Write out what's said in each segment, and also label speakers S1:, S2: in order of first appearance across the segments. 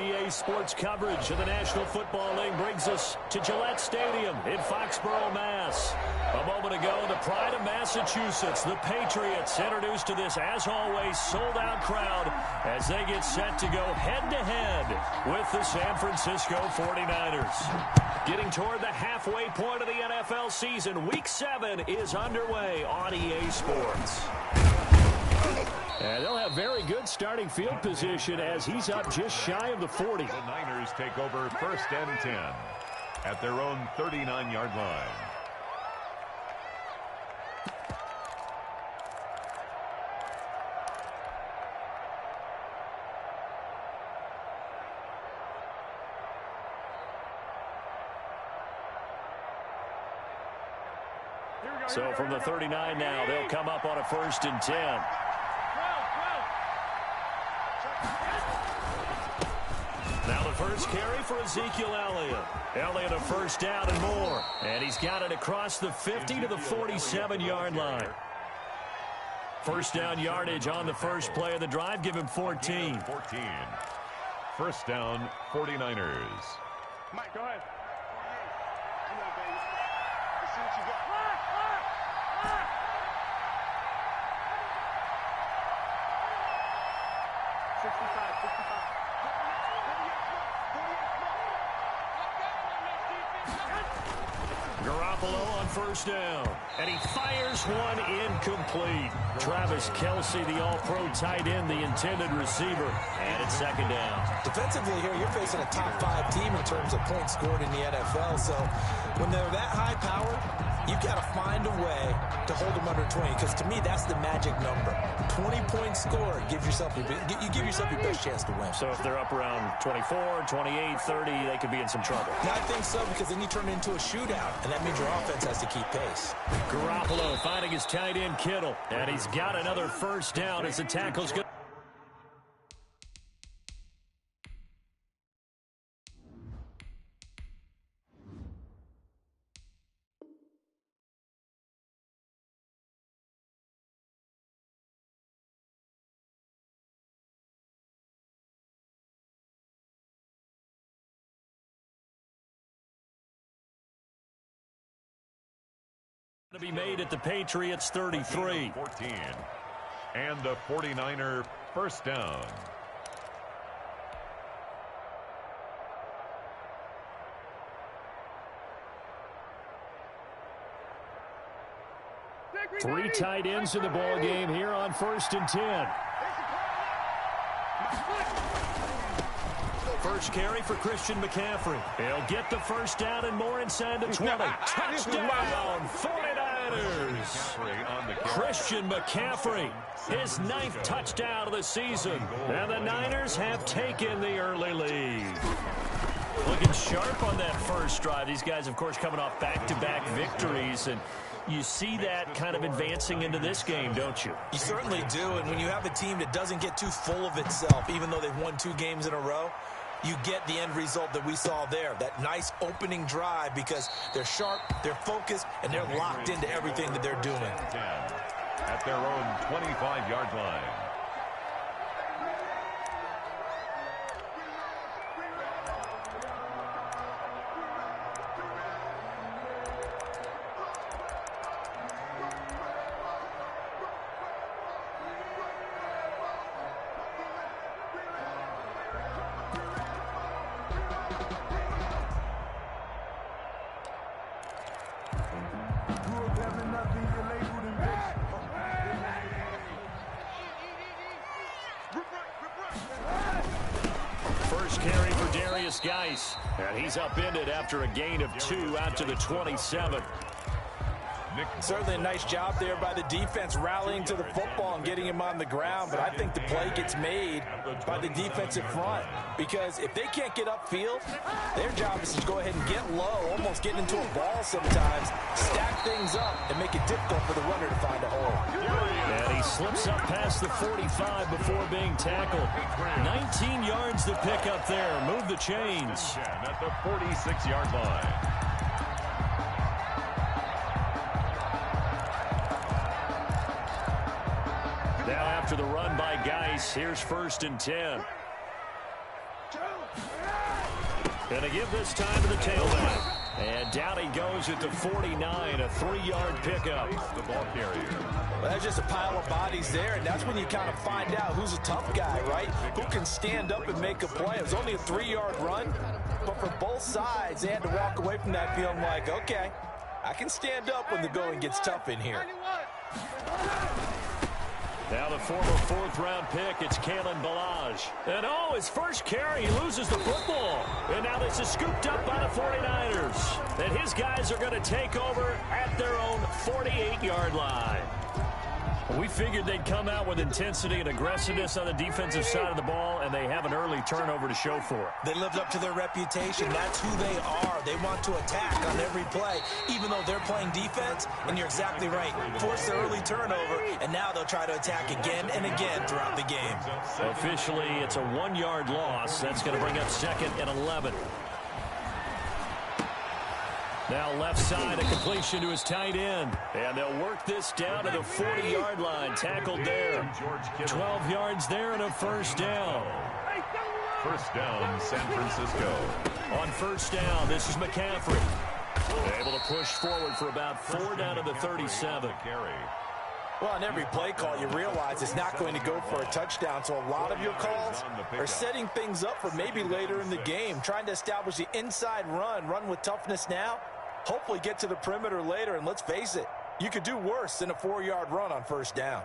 S1: EA Sports coverage of the National Football League brings us to Gillette Stadium in Foxborough, Mass. A moment ago, the pride of Massachusetts, the Patriots, introduced to this, as always, sold-out crowd as they get set to go head-to-head with the San Francisco 49ers. Getting toward the halfway point of the NFL season, Week 7 is underway on EA Sports. And they'll have very good starting field position as he's up just shy of the 40.
S2: The Niners take over 1st and 10 at their own 39-yard line.
S1: So from the 39 now, they'll come up on a 1st and 10. Now the first carry for Ezekiel Elliott. Elliott a 1st down and more. And he's got it across the 50 to the 47-yard line. 1st down yardage on the first play of the drive. Give him 14.
S2: 1st down, 49ers.
S3: Mike, go ahead. Come on, baby. Let's see what you got. 65.
S1: Garoppolo on 1st down. And he fires one incomplete. Travis Kelce, the all-pro tight end, the intended receiver. And it's 2nd down.
S4: Defensively here, you're facing a top 5 team in terms of points scored in the NFL. So when they're that high powered, you've got to find a way to hold them under 20. Because to me, that's the magic number. 20 points scored gives yourself you give yourself your best chance to win.
S1: So if they're up around 24, 28, 30, they could be in some trouble.
S4: I think so, because then you turn it into a shootout, and that means your offense has to keep pace.
S1: Garoppolo finding his tight end Kittle, and he's got another 1st down as the tackle's good. To be made at the Patriots 33.
S2: 14. And the 49er 1st down.
S1: Three tight ends in the ball game here on 1st and 10. First carry for Christian McCaffrey. He'll get the 1st down and more inside the 20. Touchdown, 49ers. Christian McCaffrey, his 9th touchdown of the season. And the Niners have taken the early lead. Looking sharp on that first drive. These guys, of course, coming off back-to-back victories. And you see that kind of advancing into this game, don't you?
S4: You certainly do. And when you have a team that doesn't get too full of itself, even though they've won 2 games in a row, you get the end result that we saw there, that nice opening drive, because they're sharp, they're focused, and they're locked into everything that they're doing.
S2: At their own 25-yard line.
S1: And he's upended after a gain of 2 out to the 27.
S4: Certainly a nice job there by the defense, rallying to the football and getting him on the ground. But I think the play gets made by the defensive front, because if they can't get upfield, their job is to go ahead and get low, almost getting into a ball sometimes, stack things up, and make it difficult for the runner to find a hole.
S1: And he slips up past the 45 before being tackled. 19 yards to pick up there. Move the chains.
S2: At the 46-yard line.
S1: Now after the run by Geis, here's 1st and 10. Going to give this time to the tailback. And down he goes at the 49, a 3-yard pickup.
S2: The ball carrier.
S4: Well, that's just a pile of bodies there, and that's when you kind of find out who's a tough guy, right? Who can stand up and make a play. It was only a 3-yard run, but for both sides, they had to walk away from that feeling like, okay, I can stand up when the going gets tough in here.
S1: Now the former 4th-round pick, it's Kalen Ballage. And his first carry, he loses the football. And now this is scooped up by the 49ers. And his guys are going to take over at their own 48-yard line. We figured they'd come out with intensity and aggressiveness on the defensive side of the ball, and they have an early turnover to show for it.
S4: They lived up to their reputation. That's who they are. They want to attack on every play, even though they're playing defense. And you're exactly right. Force the early turnover, and now they'll try to attack again and again throughout the game.
S1: Officially, it's a 1-yard loss. That's going to bring up 2nd and 11. Now left side, a completion to his tight end. And they'll work this down to the 40-yard line. Tackled there. 12 yards there and a first down.
S2: First down, San Francisco.
S1: On first down, this is McCaffrey. Able to push forward for about 4 down to the 37.
S4: Well, on every play call, you realize it's not going to go for a touchdown, so a lot of your calls are setting things up for maybe later in the game, trying to establish the inside run with toughness now, hopefully get to the perimeter later, and let's face it, you could do worse than a 4-yard run on first down.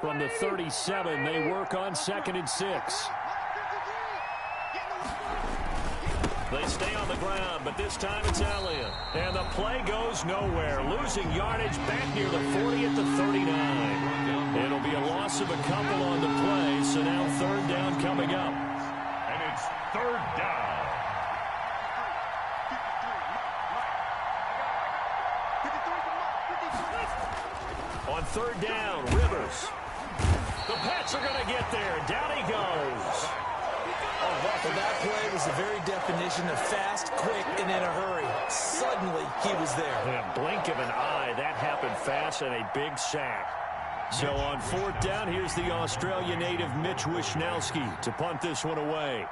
S1: From the 37, they work on 2nd and 6. They stay on the ground, but this time it's Elliott. And the play goes nowhere. Losing yardage back near the 40 at the 39. It'll be a loss of a couple on the play, so now 3rd down coming up.
S2: And it's 3rd down.
S1: On 3rd down, Rivers. The Pats are going to get there. Down he goes.
S4: Well, that play was the very definition of fast, quick, and in a hurry. Suddenly, he was there.
S1: In a blink of an eye, that happened fast and a big sack. So on 4th down, here's the Australia native Mitch Wishnowsky to punt this one away.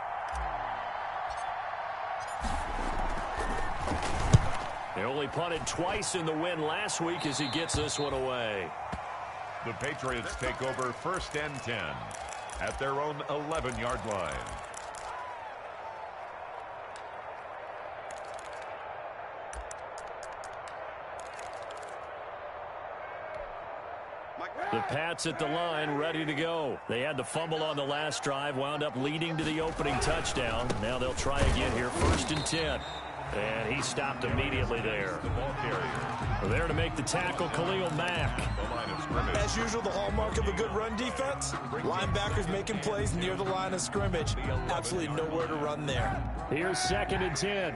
S1: They only punted twice in the win last week as he gets this one away.
S2: The Patriots take over 1st and 10 at their own 11-yard line.
S1: The Pats at the line, ready to go. They had the fumble on the last drive, wound up leading to the opening touchdown. Now they'll try again here, 1st and 10. And he stopped immediately there. There to make the tackle, Khalil Mack.
S4: As usual, the hallmark of a good run defense, linebackers making plays near the line of scrimmage. Absolutely nowhere to run there.
S1: Here's 2nd and 10.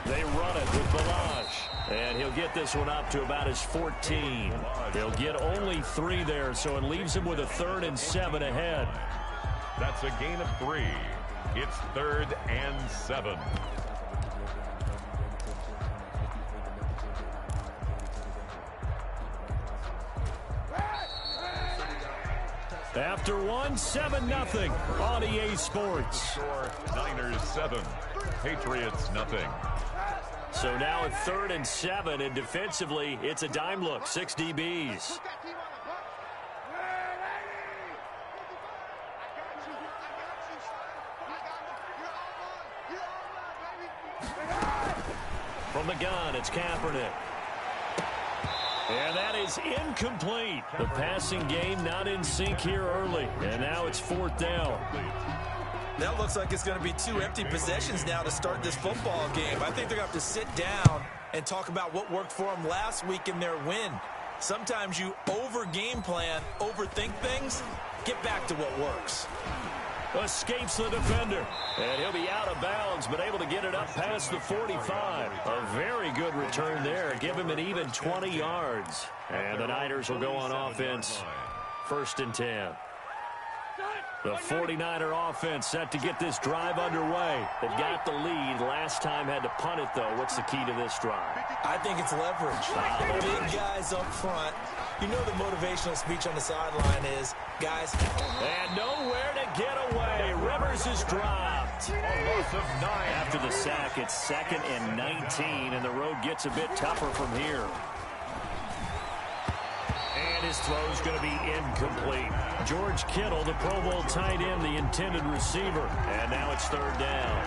S1: They run it with Ballage. And he'll get this one up to about his 14. They'll get only 3 there, so it leaves him with a 3rd and 7 ahead.
S2: That's a gain of 3. It's 3rd and 7.
S1: After 7-0 on EA Sports.
S2: Niners 7, Patriots nothing.
S1: So now at 3rd and 7, and defensively, it's a dime look, 6 DBs. From the gun, it's Kaepernick. And that is incomplete. The passing game not in sync here early. And now it's 4th down.
S4: That looks like it's going to be 2 empty possessions now to start this football game. I think they're going to have to sit down and talk about what worked for them last week in their win. Sometimes you over-game plan, overthink things, get back to what works.
S1: Escapes the defender. And he'll be out of bounds, but able to get it up past the 45. A very good return there. Give him an even 20 yards. And the Niners will go on offense. 1st and 10. The 49er offense set to get this drive underway. They've got the lead. Last time had to punt it, though. What's the key to this drive?
S4: I think it's leverage. Big guys up front. You know the motivational speech on the sideline is, guys.
S1: And nowhere to get away. Rivers is dropped.
S2: A loss of 9.
S1: After the sack, it's 2nd and 19, and the road gets a bit tougher from here. And his throw's going to be incomplete. George Kittle, the Pro Bowl tight end, the intended receiver. And now it's 3rd down.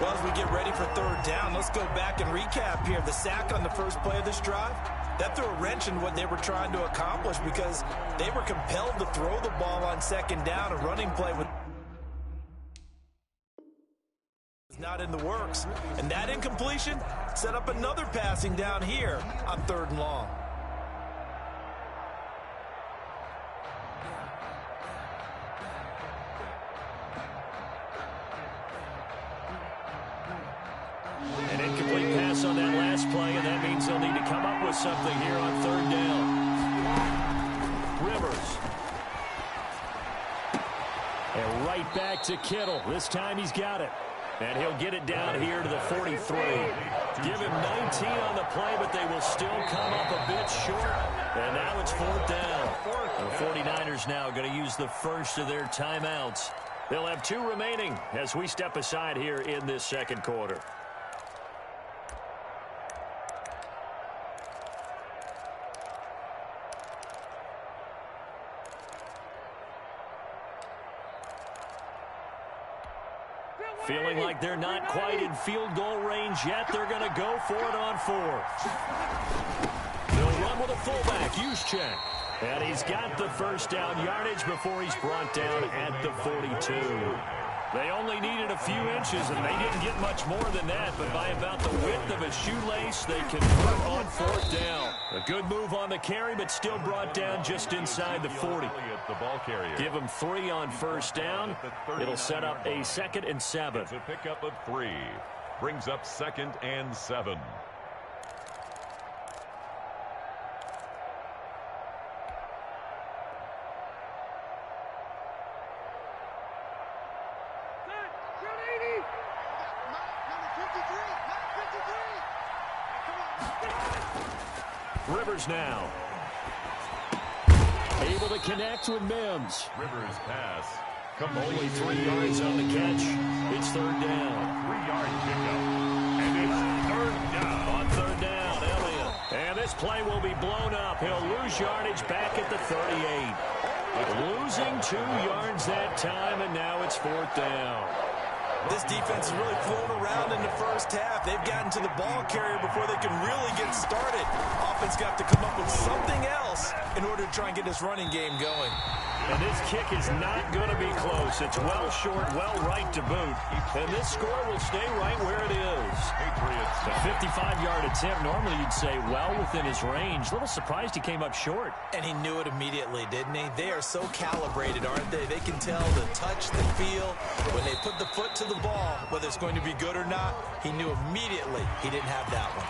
S4: Well, as we get ready for 3rd down, let's go back and recap here. The sack on the first play of this drive, that threw a wrench in what they were trying to accomplish because they were compelled to throw the ball on 2nd down. A running play was not in the works. And that incompletion set up another passing down here on 3rd and long.
S1: An incomplete pass on that last play, and that means they'll need to come up with something here on 3rd down. Rivers. And right back to Kittle. This time he's got it. And he'll get it down here to the 43. Give him 19 on the play, but they will still come up a bit short. And now it's 4th down. The 49ers now going to use the first of their timeouts. They'll have 2 remaining as we step aside here in this 2nd quarter. Feeling like they're not quite in field goal range yet. They're going to go for it on 4th. They'll run with a fullback, Juszczyk. And he's got the 1st down yardage before he's brought down at the 42. They only needed a few inches, and they didn't get much more than that. But by about the width of a shoelace, they convert on 4th down. A good move on the carry, but still brought down just inside the 40. Give them 3 on 1st down. It'll set up a 2nd and 7.
S2: It's a pickup of 3. Brings up 2nd and 7.
S1: Rivers now. Able to connect with Mims.
S2: Rivers pass.
S1: Only 3 yards on the catch. It's 3rd down.
S2: 3-yard pickup. And it's 3rd down.
S1: On 3rd down, Elliott. And this play will be blown up. He'll lose yardage back at the 38. Losing 2 yards that time, and now it's 4th down.
S4: This defense has really flown around in the first half. They've gotten to the ball carrier before they can really get started. Offense got to come up with something else in order to try and get this running game going.
S1: And this kick is not going to be close. It's well short, well right to boot. And this score will stay right where it is.
S2: Patriots.
S1: A 55-yard attempt. Normally you'd say well within his range. A little surprised he came up short.
S4: And he knew it immediately, didn't he? They are so calibrated, aren't they? They can tell the touch, the feel. When they put the foot to the ball, whether it's going to be good or not, he knew immediately he didn't have that one.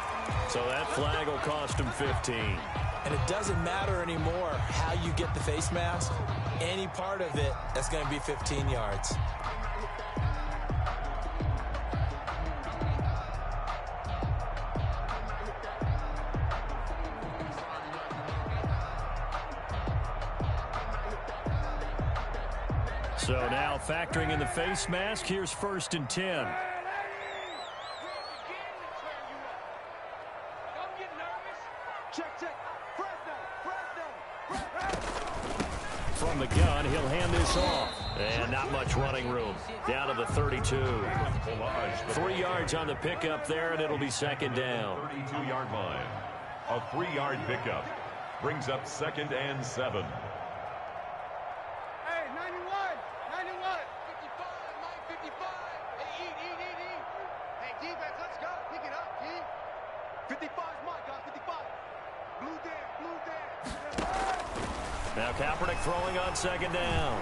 S1: So that flag will cost him 15.
S4: And it doesn't matter anymore how you get the face mask. Any part of it, that's going to be 15 yards.
S1: So now factoring in the face mask, here's 1st and 10. From the gun, he'll hand this off. And not much running room. Down to the 32. 3 yards on the pickup there, and it'll be 2nd down.
S2: 32-yard line. A 3-yard pickup. Brings up 2nd and 7.
S3: Hey, 91, 91, 55, 955. Hey, eat. Hey, defense, let's go. Pick it up, kid. 55 is mine, guys, 55. Blue down.
S1: Now Kaepernick throwing on 2nd down.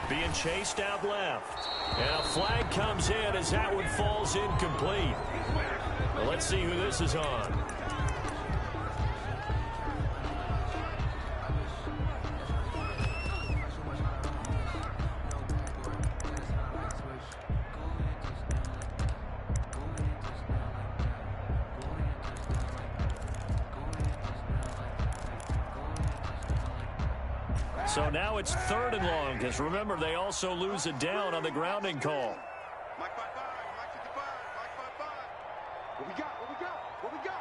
S1: Being chased out left. And a flag comes in as that one falls incomplete. Well, let's see who this is on. So now it's 3rd and long, because remember, they also lose it down on the grounding call.
S3: Mike 5-5, Mike 55, Mike 5-5. What we got? What we got? What we got?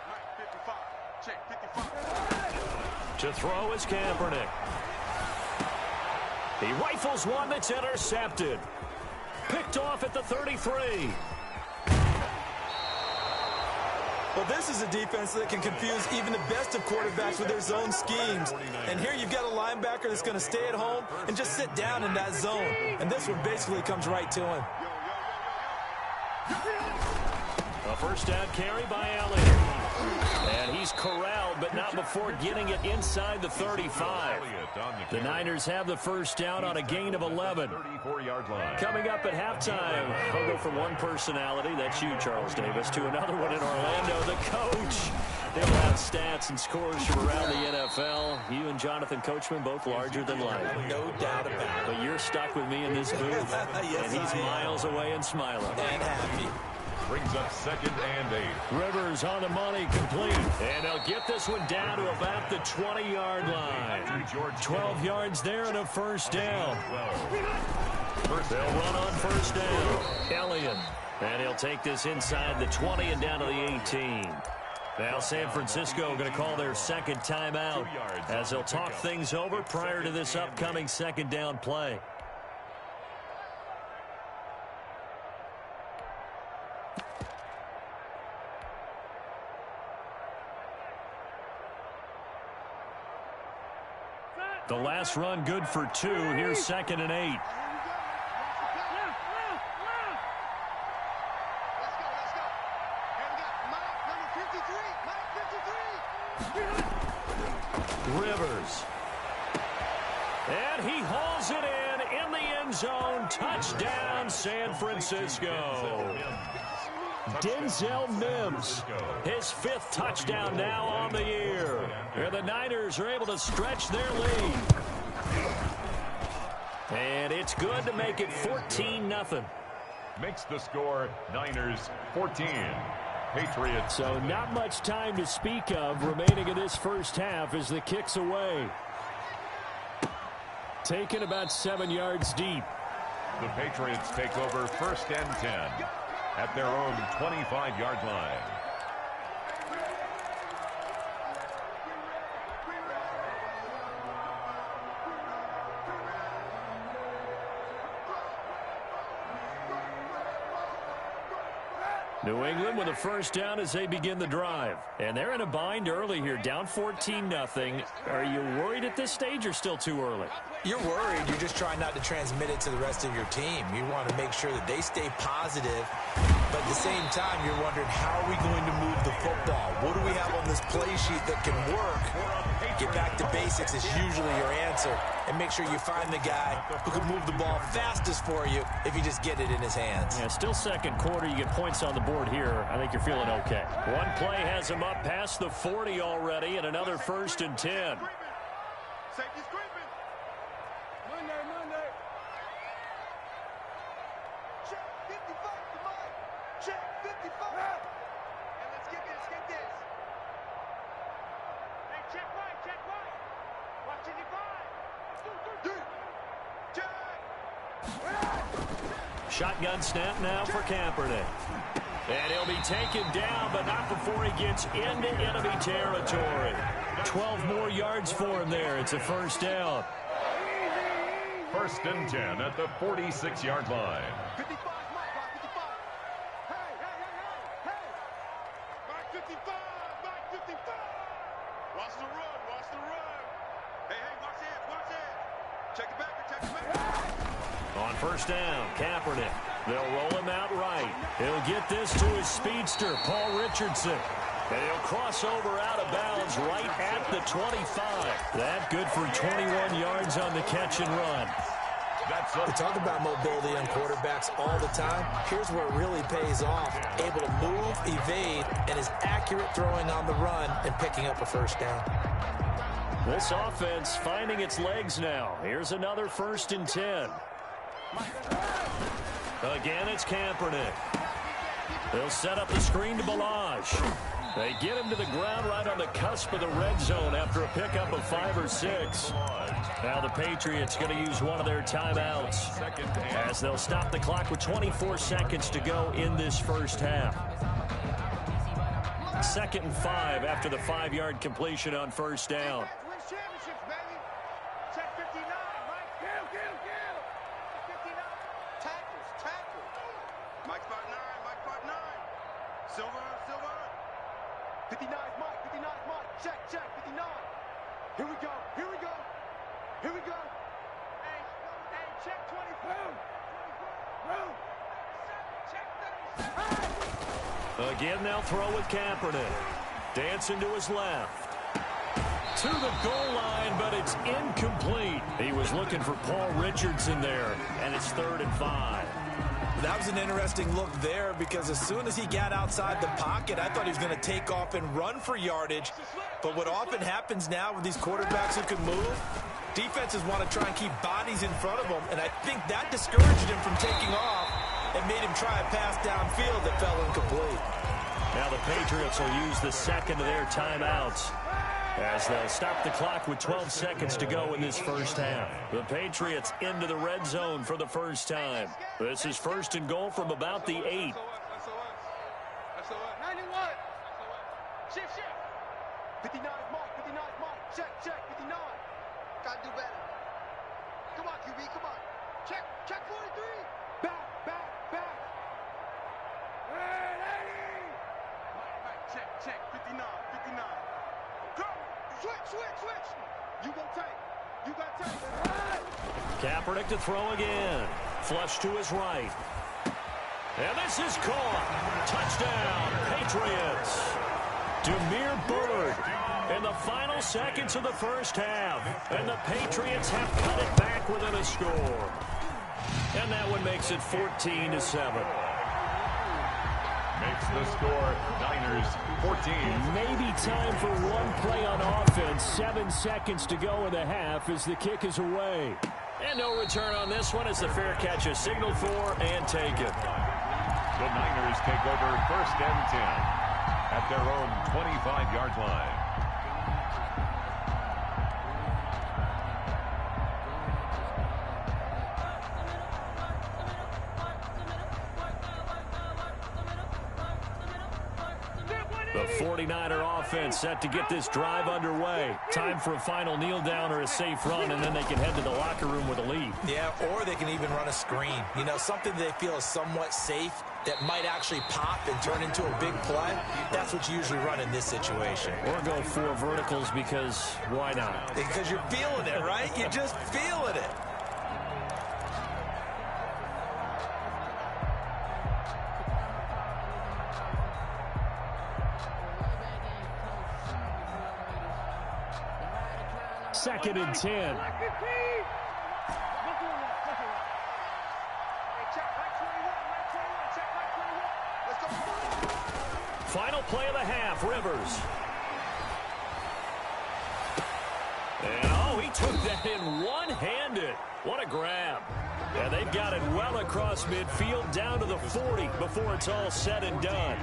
S3: Mike 55, check 55.
S1: To throw is Kaepernick. He rifles one that's intercepted. Picked off at the 33.
S4: Well, this is a defense that can confuse even the best of quarterbacks with their zone schemes. And here you've got a linebacker that's going to stay at home and just sit down in that zone. And this one basically comes right to him.
S1: A first down carry by Elliott. And he's corralled, but not before getting it inside the 35. The Niners have the first down on a gain of 11.
S2: 34-yard line.
S1: Coming up at halftime, we'll go from one personality, that's you, Charles Davis, to another one in Orlando, the coach. He'll have stats and scores from around the NFL. You and Jonathan Coachman, both larger than life.
S4: No doubt about it.
S1: But you're stuck with me in this booth,
S4: Yes,
S1: and he's miles away and smiling.
S4: And happy.
S2: Brings up 2nd and 8.
S1: Rivers on the money, complete. And they'll get this one down to about the 20-yard line. 12 yards there and a first down. They'll run on first down. Elliott. And he'll take this inside the 20 and down to the 18. Now San Francisco going to call their second timeout as they'll talk things over prior to this upcoming second down play. The last run good for 2. Here's 2nd and 8.
S3: Let's go. And we got Mike, number 53. Mike 53.
S1: Rivers. And he hauls it in the end zone. Touchdown, San Francisco. Denzel Mims, his 5th touchdown now on the year. And the Niners are able to stretch their lead. And it's good to make it 14-0.
S2: Makes the score Niners 14. Patriots.
S1: So not much time to speak of remaining in this first half as the kick's away. Taken about 7 yards deep.
S2: The Patriots take over 1st and 10 at their own 25-yard line.
S1: New England with a first down as they begin the drive. And they're in a bind early here, down 14-0. Are you worried at this stage or still too early?
S4: You're worried. You're just trying not to transmit it to the rest of your team. You want to make sure that they stay positive. But at the same time, you're wondering, how are we going to move the football? What do we have on this play sheet that can work? Get back to basics is usually your answer. And make sure you find the guy who can move the ball fastest for you if you just get it in his hands.
S1: Yeah, still second quarter. You get points on the board here. I think you're feeling okay. One play has him up past the 40 already, and another 1st and 10.
S3: Safety screaming. Monday. Check 55 to Mike. Check 55. And let's get this. Hey, check Mike. Watch 55. 2, 3. Check.
S1: Shotgun snap now for Kaepernick. And he'll be taken down, but not before he gets into enemy territory. 12 more yards for him there. It's a first down.
S2: 1st and 10 at the 46-yard line.
S3: 55, Mike 55. Hey. Mike 55. Watch the run. Hey, watch it. Check it back.
S1: On first down, Kaepernick. They'll roll him out right. He'll get this to his speedster, Paul Richardson. And he'll cross over out of bounds right at the 25. That good for 21 yards on the catch and run.
S4: We talk about mobility on quarterbacks all the time. Here's where it really pays off. Able to move, evade, and is accurate throwing on the run and picking up a first down.
S1: This offense finding its legs now. Here's another 1st and 10. Again, it's Kaepernick. They'll set up the screen to Balaj. They get him to the ground right on the cusp of the red zone after a pickup of 5 or 6. Now the Patriots going to use one of their timeouts as they'll stop the clock with 24 seconds to go in this first half. 2nd and 5 after the 5-yard completion on first down.
S3: Silver. 59 is Mike. Check, 59. Here we go. Hey, check 24.
S1: Again, they'll throw with Kaepernick. Dancing to his left. To the goal line, but it's incomplete. He was looking for Paul Richardson there, and it's 3rd and 5.
S4: That was an interesting look there because as soon as he got outside the pocket, I thought he was going to take off and run for yardage. But what often happens now with these quarterbacks who can move, defenses want to try and keep bodies in front of them, and I think that discouraged him from taking off and made him try a pass downfield that fell incomplete.
S1: Now the Patriots will use the second of their timeouts as they'll stop the clock with 12 seconds to go in this first half. The Patriots into the red zone for the first time. This is 1st and goal from about the 8.
S3: 91. Shift. 59 is Mike. Check, 59. Gotta do better. Come on, QB, come on. Check 43. Back. Hey, Mike, check, 59. Go! Switch! You got tape.
S1: Kaepernick to throw again. Flush to his right. And this is caught. Touchdown, Patriots. Demir Bird in the final seconds of the first half. And the Patriots have cut it back within a score. And that one makes it 14-7.
S2: Makes the score Niners 14.
S1: Maybe time for one play on offense. 7 seconds to go in the half as the kick is away. And no return on this one as the fair catch is signaled for and taken.
S2: The Niners take over 1st and 10 at their own 25-yard line.
S1: The 49er offense set to get this drive underway. Time for a final kneel down or a safe run, and then they can head to the locker room with a lead.
S4: Yeah, or they can even run a screen. You know, something they feel is somewhat safe that might actually pop and turn into a big play. That's what you usually run in this situation.
S1: Or go 4 verticals because why not?
S4: Because you're feeling it, right? You're just feeling it.
S1: Second and 10. Final play of the half, Rivers. And he took that in one-handed. What a grab. Yeah, they've got it well across midfield down to the 40 before it's all said and done.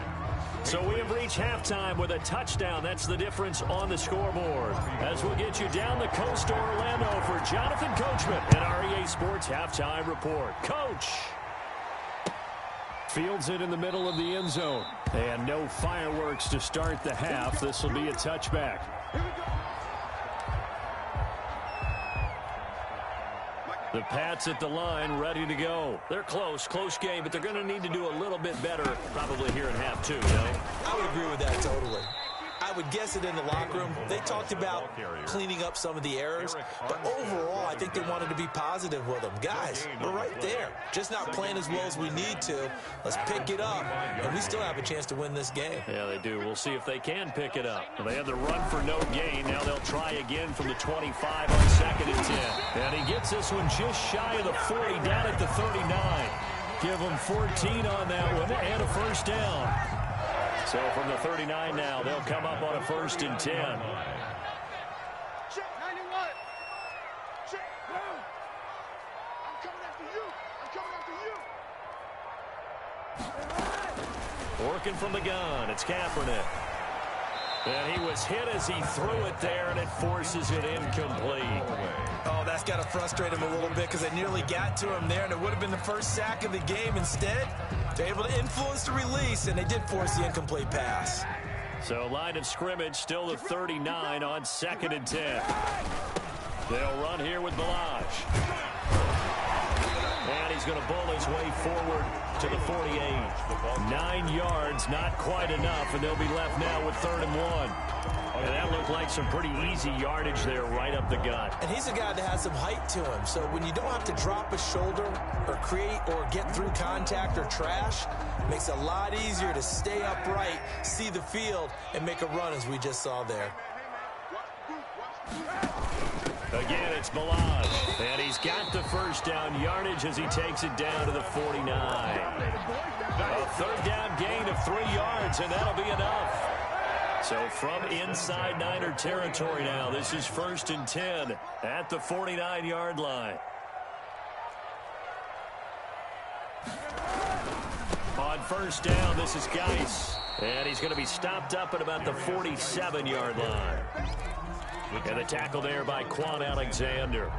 S1: So we have reached halftime with a touchdown. That's the difference on the scoreboard. As we'll get you down the coast to Orlando for Jonathan Coachman and our EA Sports Halftime Report. Coach! Fields it in the middle of the end zone. And no fireworks to start the half. This will be a touchback. The Pats at the line, ready to go. They're close game, but they're going to need to do a little bit better probably here in half 2,
S4: I would agree with that totally. I would guess it in the locker room. They talked about cleaning up some of the errors, but overall, I think they wanted to be positive with them. Guys, we're right there. Just not playing as well as we need to. Let's pick it up, and we still have a chance to win this game.
S1: Yeah, they do. We'll see if they can pick it up. They had the run for no gain. Now they'll try again from the 25 on 2nd and 10. And he gets this one just shy of the 40, down at the 39. Give them 14 on that one and a first down. So from the 39 now, they'll come up on a 1st and 10.
S3: Check 91. Check. I'm coming after you.
S1: Working from the gun. It's Kaepernick. And he was hit as he threw it there, and it forces it incomplete.
S4: Oh, that's got to frustrate him a little bit because they nearly got to him there, and it would have been the first sack of the game. Instead, they're able to influence the release, and they did force the incomplete pass.
S1: So line of scrimmage still the 39 on 2nd and 10. They'll run here with Balaj. And he's going to bowl his way forward to the 48. 9 yards, not quite enough, and they'll be left now with 3rd and 1. And that looked like some pretty easy yardage there right up the gut.
S4: And he's a guy that has some height to him, so when you don't have to drop a shoulder or create or get through contact or trash, it makes it a lot easier to stay upright, see the field, and make a run as we just saw there.
S1: Again, it's Balaj, and he's got the first down yardage as he takes it down to the 49. A 3rd down gain of 3 yards, and that'll be enough. So from inside Niner territory now, this is 1st and 10 at the 49-yard line. On 1st down, this is Geis, and he's going to be stopped up at about the 47-yard line. And the tackle there by Quan Alexander.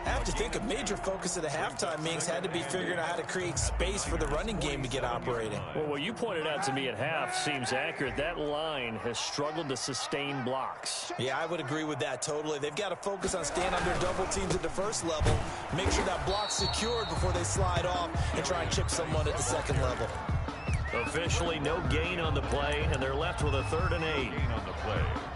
S4: I have to think a major focus of the halftime meetings had to be figuring out how to create space for the running game to get operating.
S1: Well, what you pointed out to me at half seems accurate. That line has struggled to sustain blocks.
S4: Yeah, I would agree with that totally. They've got to focus on staying under double teams at the first level, make sure that block's secured before they slide off and try and chip someone at the second level.
S1: Officially no gain on the play, and they're left with a 3rd and 8.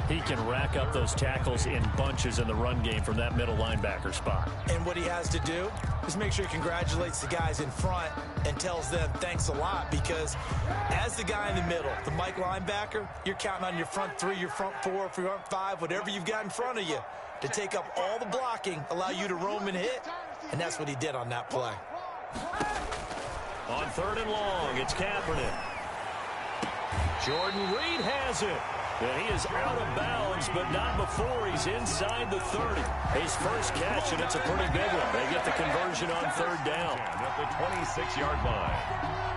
S1: He can rack up those tackles in bunches in the run game from that middle linebacker spot.
S4: And what he has to do is make sure he congratulates the guys in front and tells them thanks a lot, because as the guy in the middle, the Mike linebacker, you're counting on your front 3, your front 4, your front 5, whatever you've got in front of you to take up all the blocking, allow you to roam and hit, and that's what he did on that play.
S1: On 3rd and long, it's Kaepernick. Jordan Reed has it. And he is out of bounds, but not before he's inside the 30. His first catch, and it's a pretty big one. They get the conversion on 3rd down.
S2: At the 26-yard line.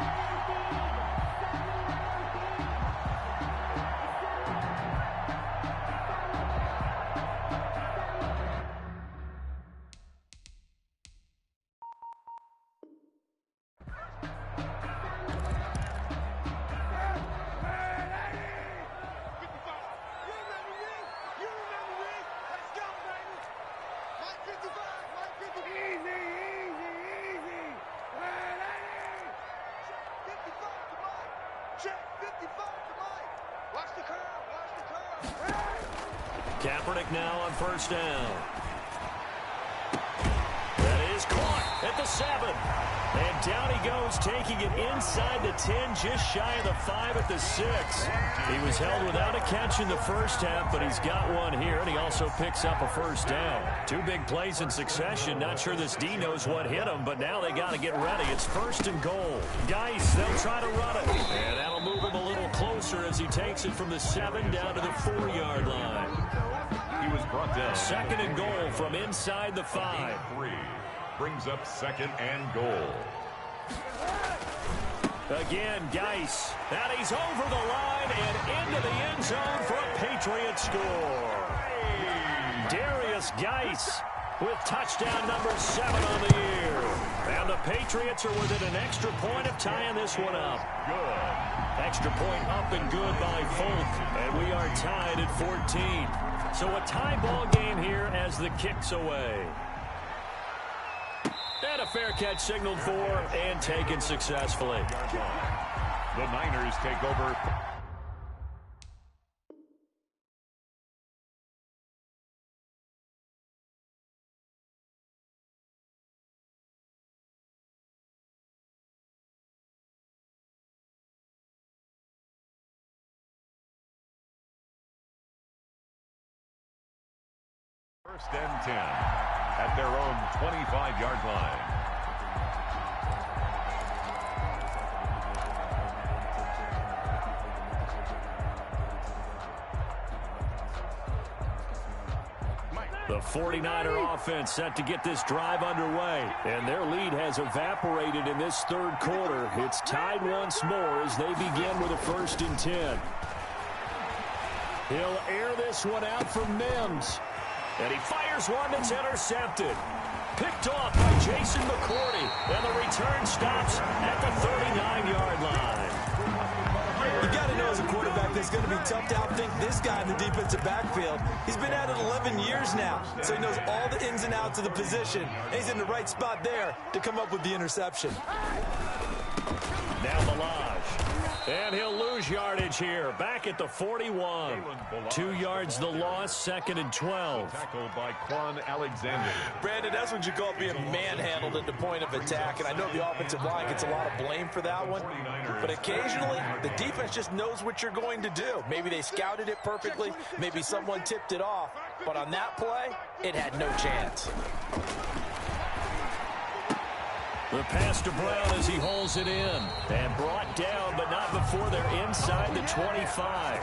S1: Kaepernick now on 1st down. That is caught at the 7. And down he goes, taking it inside the 10, just shy of the 5 at the 6. He was held without a catch in the first half, but he's got one here, and he also picks up a 1st down. 2 big plays in succession. Not sure this D knows what hit him, but now they got to get ready. It's 1st and goal. Geis, they'll try to run it. And that'll move him a little closer as he takes it from the 7 down to the 4-yard line.
S2: He was brought down.
S1: 2nd and goal from inside the 5.
S2: 3 brings up 2nd and goal.
S1: Again, Geis. And he's over the line and into the end zone for a Patriot score. Darius Geis with touchdown number 7 on the year. And the Patriots are within an extra point of tying this one up.
S2: Good.
S1: Extra point up and good by Folk. And we are tied at 14. So a tie ball game here as the kick's away. And a fair catch signaled for and taken successfully.
S2: The Niners take over. First and 10 at their own 25-yard line.
S1: The 49er offense set to get this drive underway, and their lead has evaporated in this 3rd quarter. It's tied once more as they begin with a 1st and 10. He'll air this one out for Mims. And he fires one that's intercepted. Picked off by Jason McCourty. And the return stops at the 39-yard line.
S4: You got to know as a quarterback that it's going to be tough to outthink this guy in the defensive backfield. He's been at it 11 years now, so he knows all the ins and outs of the position. And he's in the right spot there to come up with the interception.
S1: Now Malage. And he'll lose yardage here. Back at the 41. 2 yards the loss, 2nd and 12.
S2: Tackled by Quan Alexander.
S4: Brandon, that's what you call being manhandled at the point of attack. And I know the offensive line gets a lot of blame for that one. But occasionally, the defense just knows what you're going to do. Maybe they scouted it perfectly. Maybe someone tipped it off. But on that play, it had no chance.
S1: The pass to Brown as he holds it in. And brought down, but not before they're inside the 25.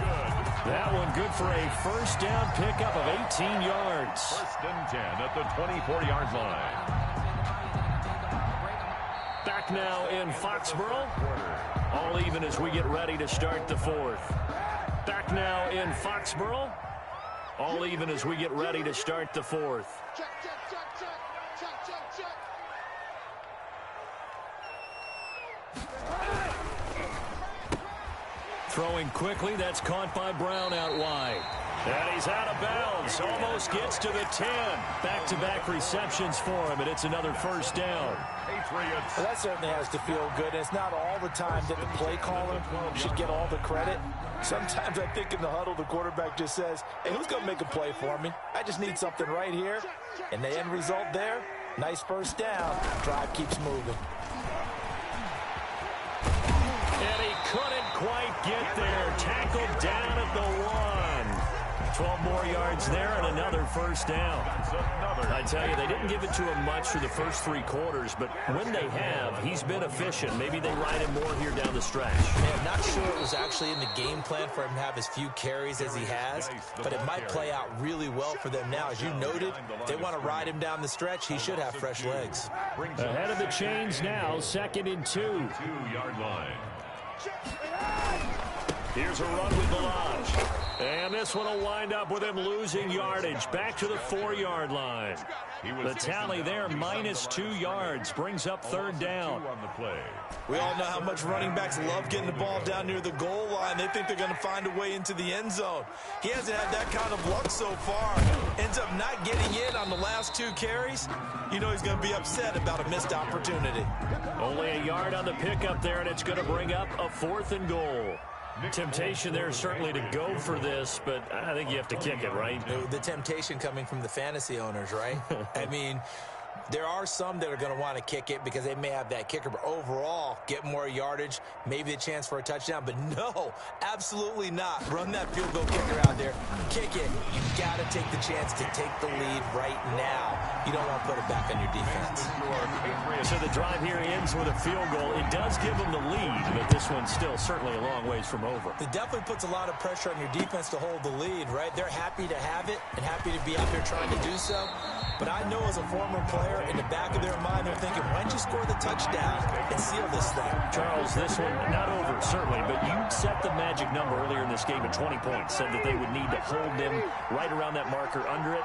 S1: That one good for a first down pickup of 18 yards.
S2: 1st and 10 at the 24-yard line.
S1: Back now in Foxborough. All even as we get ready to start the 4th. Back now in Foxborough. All even as we get ready to start the 4th.
S3: Check, check, check, check, check, check, check.
S1: Throwing quickly, that's caught by Brown out wide. And he's out of bounds, almost gets to the 10. Back-to-back receptions for him, and it's another first down.
S2: Patriots.
S4: Well, that certainly has to feel good. It's not all the time that the play caller should get all the credit. Sometimes I think in the huddle, the quarterback just says, hey, who's going to make a play for me? I just need something right here. And the end result there, nice first down. Drive keeps moving.
S1: And he couldn't quite get there. Tackled down at the 1. 12 more yards there and another first down. I tell you, they didn't give it to him much for the first 3 quarters, but when they have, he's been efficient. Maybe they ride him more here down the stretch.
S4: Man, not sure it was actually in the game plan for him to have as few carries as he has, but it might play out really well for them now. As you noted, if they want to ride him down the stretch, he should have fresh legs.
S1: Ahead of the chains now, 2nd and 2.
S2: 2-yard line.
S1: Here's a run with Malage. And this one will wind up with him losing yardage. Back to the 4-yard line. The tally there, minus 2 yards, brings up 3rd down.
S2: On the play.
S4: We all know how much running backs love getting the ball down near the goal line. They think they're going to find a way into the end zone. He hasn't had that kind of luck so far. Ends up not getting in on the last 2 carries. You know he's going to be upset about a missed opportunity.
S1: Only a yard on the pickup there, and it's going to bring up a 4th and goal. Temptation there certainly to go for this, but I think you have to kick it, right?
S4: The temptation coming from the fantasy owners, right? I mean, there are some that are going to want to kick it because they may have that kicker, but overall, get more yardage, maybe a chance for a touchdown. But no, absolutely not. Run that field goal kicker out there. Kick it. You've got to take the chance to take the lead right now. You don't want to put it back on your defense.
S1: So the drive here ends with a field goal. It does give them the lead, but this one's still certainly a long ways from over.
S4: It definitely puts a lot of pressure on your defense to hold the lead, right? They're happy to have it and happy to be out there trying to do so. But I know as a former player, in the back of their mind, they're thinking, why don't you score the touchdown and seal this thing?
S1: Charles, this one, not over, certainly, but you set the magic number earlier in this game at 20 points, said that they would need to hold them right around that marker under it.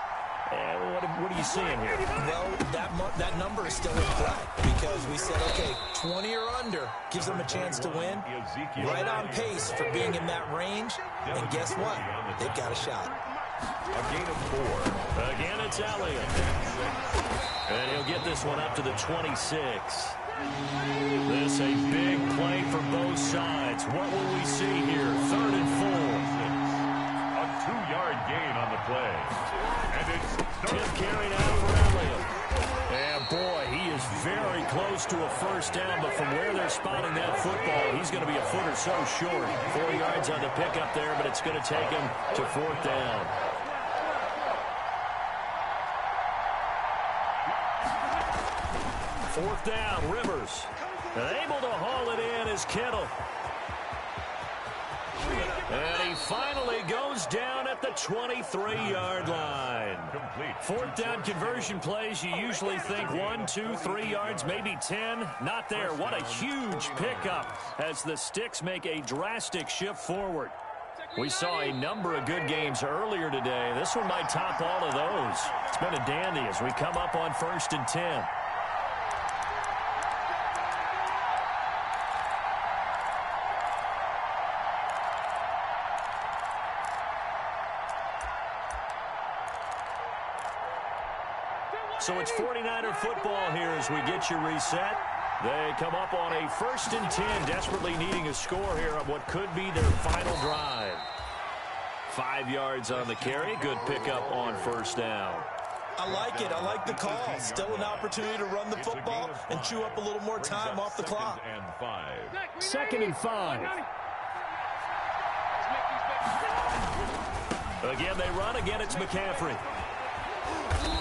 S1: What are you seeing here?
S4: Well, that number is still in play because we said, okay, 20 or under gives them a chance to win. Right on pace for being in that range. And guess what? They've got a shot.
S2: A gain of 4.
S1: Again, it's Elliott. And he'll get this one up to the 26. This a big play for both sides. What will we see here? 3rd and 4.
S2: A 2-yard gain on the play. And it's
S1: Tip carried out for Elliott. And boy, he is very close to a first down, but from where they're spotting that football, he's going to be a foot or so short. 4 yards on the pickup there, but it's going to take him to 4th down. Fourth down, Rivers. Able to haul it in is Kittle. And he finally goes down at the 23-yard line.
S2: complete.
S1: 4th down conversion plays, you usually think 1, 2, 3 yards, maybe 10. Not there. What a huge pickup as the Sticks make a drastic shift forward. We saw a number of good games earlier today. This one might top all of those. It's been a dandy as we come up on 1st and 10. So it's 49er football here as we get you reset. They come up on a 1st and 10, desperately needing a score here on what could be their final drive. 5 yards on the carry. Good pickup on 1st down.
S4: I like it. I like the call. Still an opportunity to run the football and chew up a little more time off the clock.
S1: 2nd and 5. Again, they run. Again, it's McCaffrey.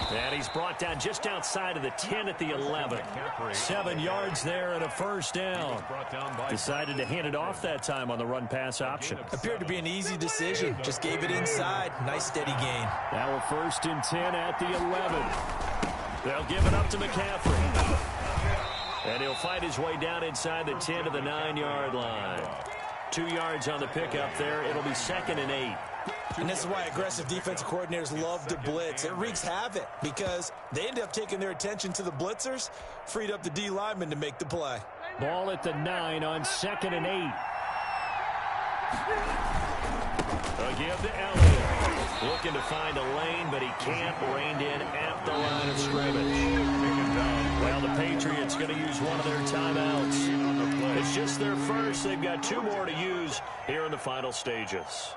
S1: And he's brought down just outside of the 10 at the 11. 7 yards there and a 1st down. Decided to hand it off that time on the run-pass option.
S4: Appeared to be an easy decision. Just gave it inside. Nice steady gain.
S1: Now a 1st and 10 at the 11. They'll give it up to McCaffrey. And he'll fight his way down inside the 10 to the 9-yard line. 2 yards on the pickup there. It'll be 2nd and 8.
S4: And this is why aggressive defensive coordinators love to blitz. It wreaks havoc because they end up taking their attention to the blitzers, freed up the D lineman to make the play.
S1: Ball at the 9 on 2nd and 8. A give to Elliott. Looking to find a lane, but he can't. Reined in at the line of scrimmage. Well, the Patriots going to use one of their timeouts. It's just their first. They've got 2 more to use here in the final stages.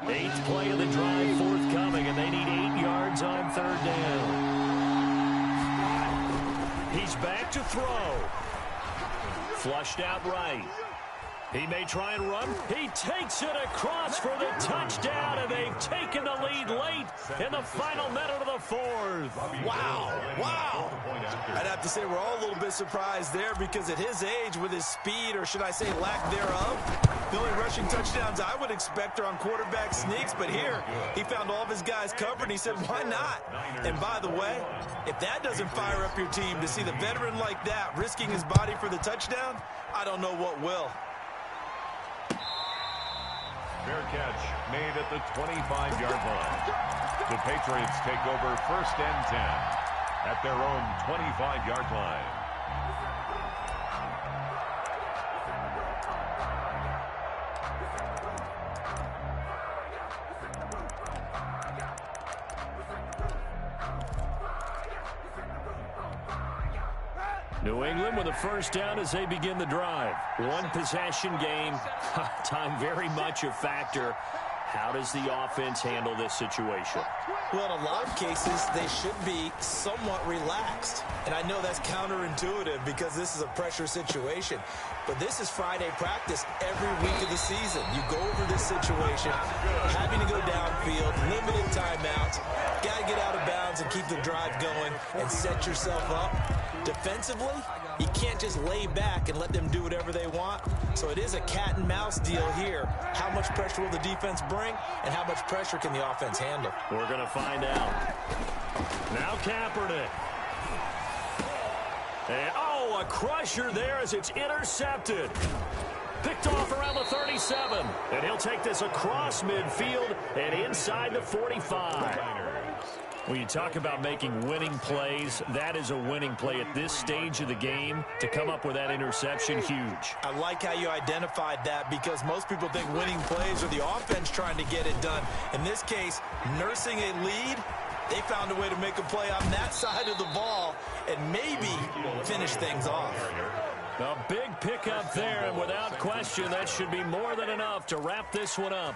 S1: 8th play of the drive forthcoming, and they need 8 yards on 3rd down. He's back to throw. Flushed out right. He may try and run. He takes it across for the touchdown, and they've taken the lead late in the final minute of the 4th.
S4: Wow. Wow. I'd have to say we're all a little bit surprised there because at his age, with his speed, or should I say lack thereof, the only rushing touchdowns I would expect are on quarterback sneaks, but here he found all of his guys covered, and he said, why not? And by the way, if that doesn't fire up your team to see the veteran like that risking his body for the touchdown, I don't know what will.
S2: Fair catch made at the 25-yard line. The Patriots take over 1st and 10 at their own 25-yard line.
S1: New England with a 1st down as they begin the drive. 1 possession game. Time very much a factor. How does the offense handle this situation?
S4: Well, in a lot of cases, they should be somewhat relaxed. And I know that's counterintuitive because this is a pressure situation. But this is Friday practice every week of the season. You go over this situation, having to go downfield, limited timeouts, got to get out of bounds and keep the drive going and set yourself up. Defensively, you can't just lay back and let them do whatever they want. So it is a cat and mouse deal here. How much pressure will the defense bring, and how much pressure can the offense handle?
S1: We're going to find out. Now Kaepernick. And, a crusher there as it's intercepted. Picked off around the 37. And he'll take this across midfield and inside the 45. When you talk about making winning plays, that is a winning play at this stage of the game. To come up with that interception, huge.
S4: I like how you identified that because most people think winning plays are the offense trying to get it done. In this case, nursing a lead, they found a way to make a play on that side of the ball and maybe finish things off.
S1: A big pickup there, and without question, that should be more than enough to wrap this one up.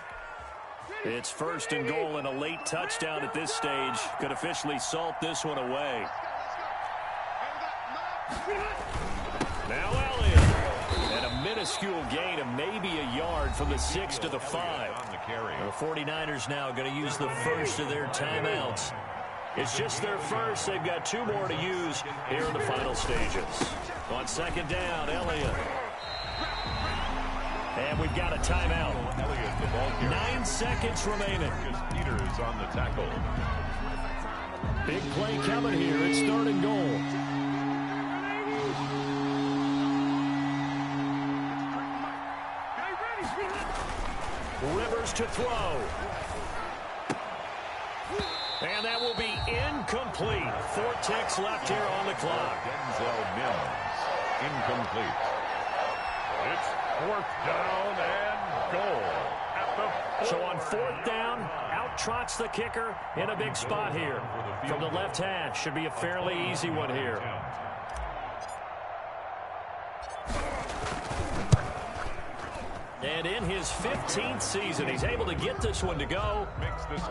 S1: It's 1st and goal, and a late touchdown at this stage could officially salt this one away. Now Elliott. And a minuscule gain of maybe a yard from the 6 to the 5. The 49ers now going to use the first of their timeouts. It's just their first. They've got 2 more to use here in the final stages. On 2nd down, Elliott. And we've got a timeout. 9 seconds remaining.
S2: Peters on the tackle.
S1: Big play coming here. It's 3rd and goal. Rivers to throw. And that will be incomplete. 4 ticks left here on the clock.
S2: Denzel Mims, incomplete. It's 4th down and goal at the 4.
S1: So on 4th down, out trots the kicker in a big spot here. From the left hash, should be a fairly easy one here. And in his 15th season, he's able to get this one to go.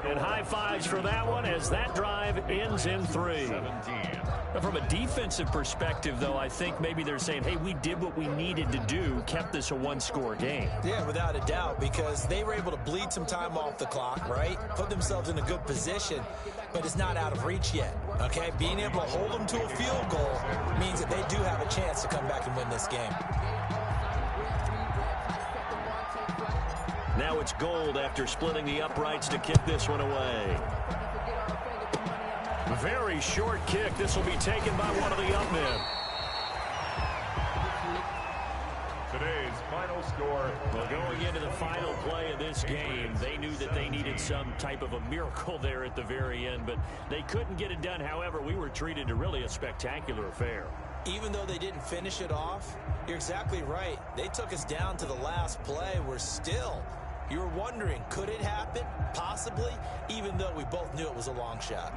S1: And high fives for that one as that drive ends in 3. Now, from a defensive perspective, though, I think maybe they're saying, hey, we did what we needed to do, kept this a 1-score game.
S4: Yeah, without a doubt, because they were able to bleed some time off the clock, right? Put themselves in a good position, but it's not out of reach yet, okay? Being able to hold them to a field goal means that they do have a chance to come back and win this game.
S1: Now it's Gold after splitting the uprights to kick this one away. Very short kick. This will be taken by one of the up men.
S2: Today's final score.
S1: Well, going into the final play of this game, they knew that they needed some type of a miracle there at the very end, but they couldn't get it done. However, we were treated to really a spectacular affair.
S4: Even though they didn't finish it off, you're exactly right. They took us down to the last play. We're still, you were wondering, could it happen? Possibly, even though we both knew it was a long shot.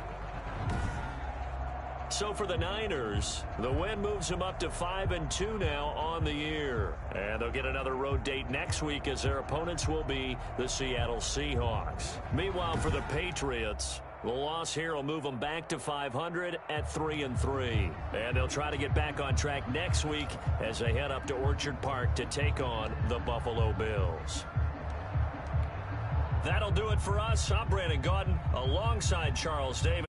S1: So for the Niners, the win moves them up to 5-2 now on the year. And they'll get another road date next week as their opponents will be the Seattle Seahawks. Meanwhile, for the Patriots, the loss here will move them back to 500 at 3-3. And they'll try to get back on track next week as they head up to Orchard Park to take on the Buffalo Bills. That'll do it for us. I'm Brandon Gaudin alongside Charles Davis.